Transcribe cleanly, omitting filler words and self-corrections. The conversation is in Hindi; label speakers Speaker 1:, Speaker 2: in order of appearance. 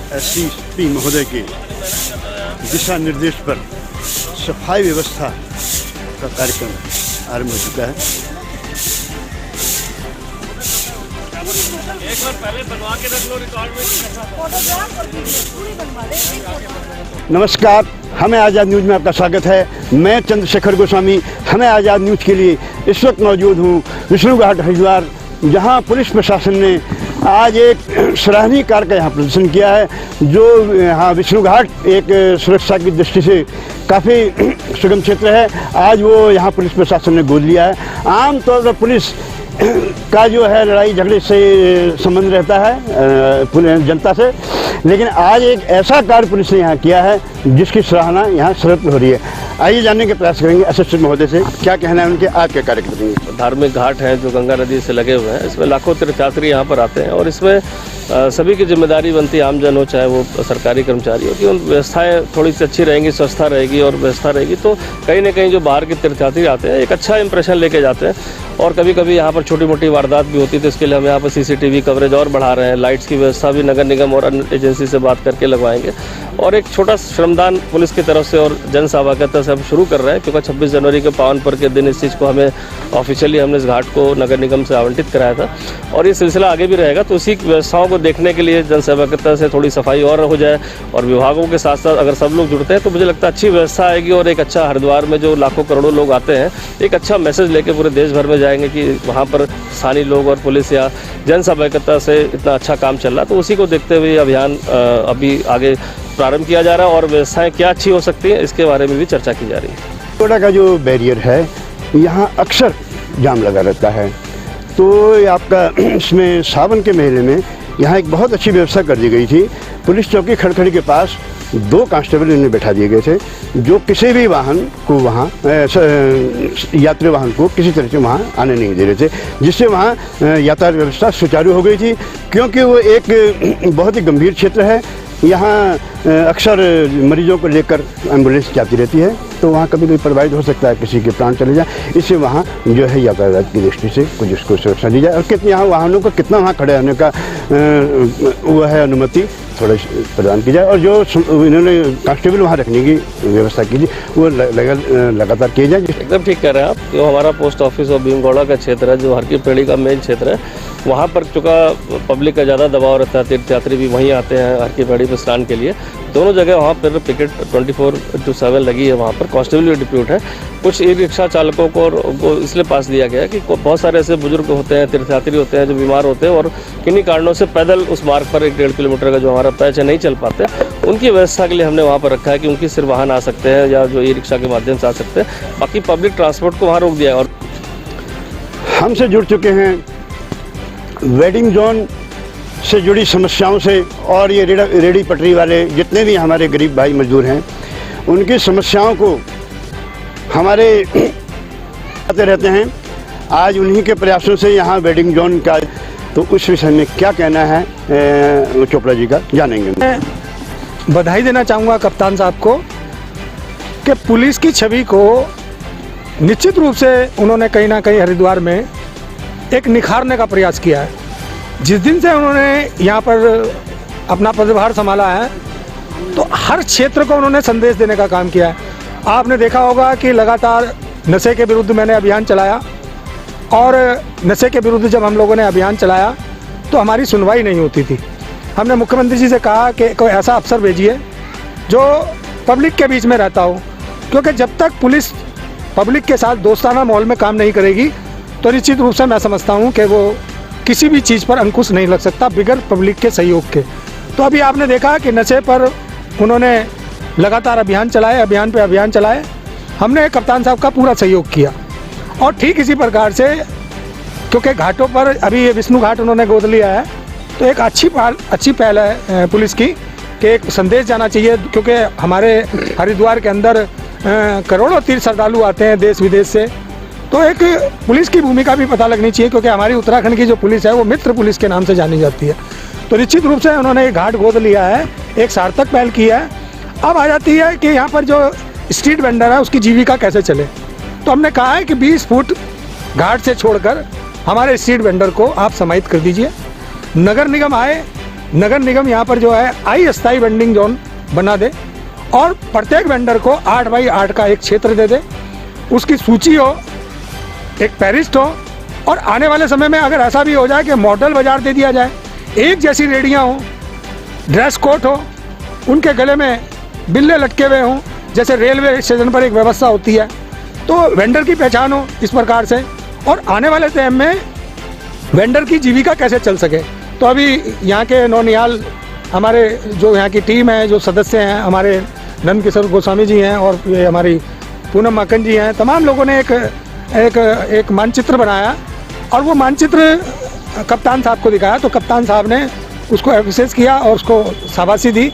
Speaker 1: एसपी महोदय के दिशा निर्देश पर सफाई व्यवस्था का कार्यक्रम आरंभ हो चुका है।
Speaker 2: एक बार पहले बनवा के रख लो रिकॉर्ड में।
Speaker 1: नमस्कार, हमें आज़ाद न्यूज़ में आपका स्वागत है। मैं चंद्रशेखर गोस्वामी हमें आज़ाद न्यूज़ के लिए इस वक्त मौजूद हूँ विष्णुघाट हरिद्वार, जहाँ पुलिस प्रशासन ने आज एक सराहनीय कार्य का यहाँ प्रदर्शन किया है। जो यहाँ विष्णुघाट एक सुरक्षा की दृष्टि से काफ़ी सुगम क्षेत्र है, आज वो यहाँ पुलिस प्रशासन ने गोद लिया है। आमतौर पर पुलिस का जो है लड़ाई झगड़े से संबंध रहता है जनता से, लेकिन आज एक ऐसा कार्य पुलिस ने यहाँ किया है जिसकी सराहना यहाँ सर्वत्र हो रही है। आइए जानने के प्रयास करेंगे एसएसपी महोदय से, क्या कहना है उनके आज के कार्यक्रम में।
Speaker 2: धार्मिक घाट हैं जो गंगा नदी से लगे हुए हैं, इसमें लाखों तीर्थयात्री यहाँ पर आते हैं और इसमें सभी की जिम्मेदारी बनती है, आमजन हो चाहे वो सरकारी कर्मचारी हो, कि उन व्यवस्थाएं थोड़ी सी अच्छी रहेंगी, स्वच्छता रहेगी और व्यवस्था रहेगी तो कहीं ना कहीं जो बाहर के तीर्थयात्री आते हैं एक अच्छा इंप्रेशन लेके जाते हैं। और कभी कभी यहाँ पर छोटी मोटी वारदात भी होती है, तो इसके लिए हम यहाँ पर सीसीटीवी कवरेज और बढ़ा रहे हैं। लाइट्स की व्यवस्था भी नगर निगम और अन्य एजेंसी से बात करके लगवाएंगे और एक छोटा श्रमदान पुलिस की तरफ से और जन सहभागिता से हम शुरू कर रहे हैं, क्योंकि 26 जनवरी के पावन पर्व के दिन इस चीज़ को हमें ऑफिशियली हमने इस घाट को नगर निगम से आवंटित कराया था और ये सिलसिला आगे भी रहेगा। तो उसी व्यवस्थाओं को देखने के लिए जन सहभागिता से थोड़ी सफाई और हो जाए और विभागों के साथ साथ अगर सब लोग जुड़ते हैं तो मुझे लगता है अच्छी व्यवस्था आएगी और एक अच्छा हरिद्वार में जो लाखों करोड़ों लोग आते हैं एक अच्छा मैसेज लेके पूरे देश भर में जाएंगे कि वहाँ पर स्थानीय लोग और पुलिस या जन सहभागिता से इतना अच्छा काम चल रहा है। तो उसी को देखते हुए अभियान अभी आगे प्रारंभ किया जा रहा है और व्यवस्थाएं क्या अच्छी हो सकती हैं इसके बारे में भी चर्चा की जा रही है।
Speaker 1: टोडा का जो बैरियर है यहाँ अक्सर जाम लगा रहता है, तो आपका इसमें सावन के महीने में यहाँ एक बहुत अच्छी व्यवस्था कर दी गई थी। पुलिस चौकी खड़खड़ी के पास 2 कांस्टेबल इन्हें बैठा दिए गए थे जो किसी भी वाहन को वहाँ यात्री वाहन को किसी तरह से वहाँ आने नहीं दे रहे थे, जिससे वहाँ यातायात व्यवस्था सुचारू हो गई थी। क्योंकि वो एक बहुत ही गंभीर क्षेत्र है, यहाँ अक्सर मरीजों को लेकर एम्बुलेंस जाती रहती है, तो वहाँ कभी प्रभावित हो सकता है, किसी के प्राण चले जाए। इससे वहाँ जो है यातायात की दृष्टि से कुछ उसको सुरक्षा दी जाए और कितने यहाँ वाहनों को कितना वहाँ खड़े होने का वो है अनुमति थोड़ा प्रदान की जाए और जो इन्होंने कांस्टेबल वहाँ रखने की व्यवस्था की वो लगातार किए जाए।
Speaker 2: एकदम ठीक कह रहे हैं आप। जो हमारा पोस्ट ऑफिस और भीमगौड़ा का क्षेत्र है, जो हर की पेड़ी का मेन क्षेत्र है, वहाँ पर चूँकि पब्लिक का ज़्यादा दबाव रहता है, तीर्थयात्री भी वहीं आते हैं हर की पेड़ी पर स्नान के लिए, दोनों जगह वहाँ पर पिकेट 24/7 लगी है। वहाँ पर कांस्टेबल भी डिप्यूट है। कुछ ई रिक्शा चालकों को इसलिए पास दिया गया है कि बहुत सारे ऐसे बुजुर्ग होते हैं, तीर्थयात्री होते हैं जो बीमार होते हैं और किन्हीं कारणों से पैदल उस मार्ग पर 1-1.5 किलोमीटर का जो हमारा पैच है नहीं चल पाते, उनकी व्यवस्था के लिए हमने वहाँ पर रखा है कि उनकी सिर्फ वाहन आ सकते हैं या जो ई रिक्शा के माध्यम से आ सकते हैं, बाकी पब्लिक ट्रांसपोर्ट को वहाँ रोक दिया है। और
Speaker 1: हमसे जुड़ चुके हैं वेडिंग जोन से जुड़ी समस्याओं से और ये रेडी पटरी वाले जितने भी हमारे गरीब भाई मजदूर हैं उनकी समस्याओं को हमारे आते रहते हैं। आज उन्हीं के प्रयासों से यहाँ वेडिंग जोन का, तो उस विषय में क्या कहना है चोपड़ा जी का, जानेंगे।
Speaker 3: मैं बधाई देना चाहूँगा कप्तान साहब को कि पुलिस की छवि को निश्चित रूप से उन्होंने कहीं ना कहीं हरिद्वार में एक निखारने का प्रयास किया है। जिस दिन से उन्होंने यहाँ पर अपना पदभार संभाला है तो हर क्षेत्र को उन्होंने संदेश देने का काम किया है। आपने देखा होगा कि लगातार नशे के विरुद्ध मैंने अभियान चलाया और नशे के विरुद्ध जब हम लोगों ने अभियान चलाया तो हमारी सुनवाई नहीं होती थी। हमने मुख्यमंत्री जी से कहा कि कोई ऐसा अफसर भेजिए जो पब्लिक के बीच में रहता हो, क्योंकि जब तक पुलिस पब्लिक के साथ दोस्ताना माहौल में काम नहीं करेगी तो निश्चित रूप से मैं समझता हूँ कि वो किसी भी चीज़ पर अंकुश नहीं लग सकता बिगर पब्लिक के सहयोग के। तो अभी आपने देखा कि नशे पर उन्होंने लगातार अभियान चलाए, हमने कप्तान साहब का पूरा सहयोग किया। और ठीक इसी प्रकार से क्योंकि घाटों पर अभी ये विष्णु घाट उन्होंने गोद लिया है तो एक अच्छी पहल है पुलिस की कि एक संदेश जाना चाहिए, क्योंकि हमारे हरिद्वार के अंदर करोड़ों तीर्थ श्रद्धालु आते हैं देश विदेश से, तो एक पुलिस की भूमिका भी पता लगनी चाहिए, क्योंकि हमारी उत्तराखंड की जो पुलिस है वो मित्र पुलिस के नाम से जानी जाती है। तो निश्चित रूप से उन्होंने एक घाट गोद लिया है, एक सार्थक पहल की है। अब आ जाती है कि यहाँ पर जो स्ट्रीट वेंडर है उसकी जीविका कैसे चले, तो हमने कहा है कि 20 फुट घाट से छोड़कर हमारे स्ट्रीट वेंडर को आप समाहित कर दीजिए। नगर निगम आए नगर निगम यहाँ पर जो है अस्थायी वेंडिंग जोन बना दे और प्रत्येक वेंडर को 8 बाई 8 का एक क्षेत्र दे दे, उसकी सूची हो, एक फहरिस्त हो, और आने वाले समय में अगर ऐसा भी हो जाए कि मॉडल बाजार दे दिया जाए, एक जैसी रेडियाँ हों, ड्रेस कोड हो, उनके गले में बिल्ले लटके हुए हों, जैसे रेलवे स्टेशन पर एक व्यवस्था होती है, तो वेंडर की पहचान हो इस प्रकार से, और आने वाले टाइम में वेंडर की जीविका कैसे चल सके। तो अभी यहाँ के नौनिहाल हमारे जो यहाँ की टीम है, जो सदस्य हैं, हमारे नंद किशोर गोस्वामी जी हैं और ये हमारी पूनम माकन जी हैं, तमाम लोगों ने एक मानचित्र बनाया और वो मानचित्र कप्तान साहब को दिखाया, तो कप्तान साहब ने उसको एप्रिशिएट किया और उसको शाबाशी दी।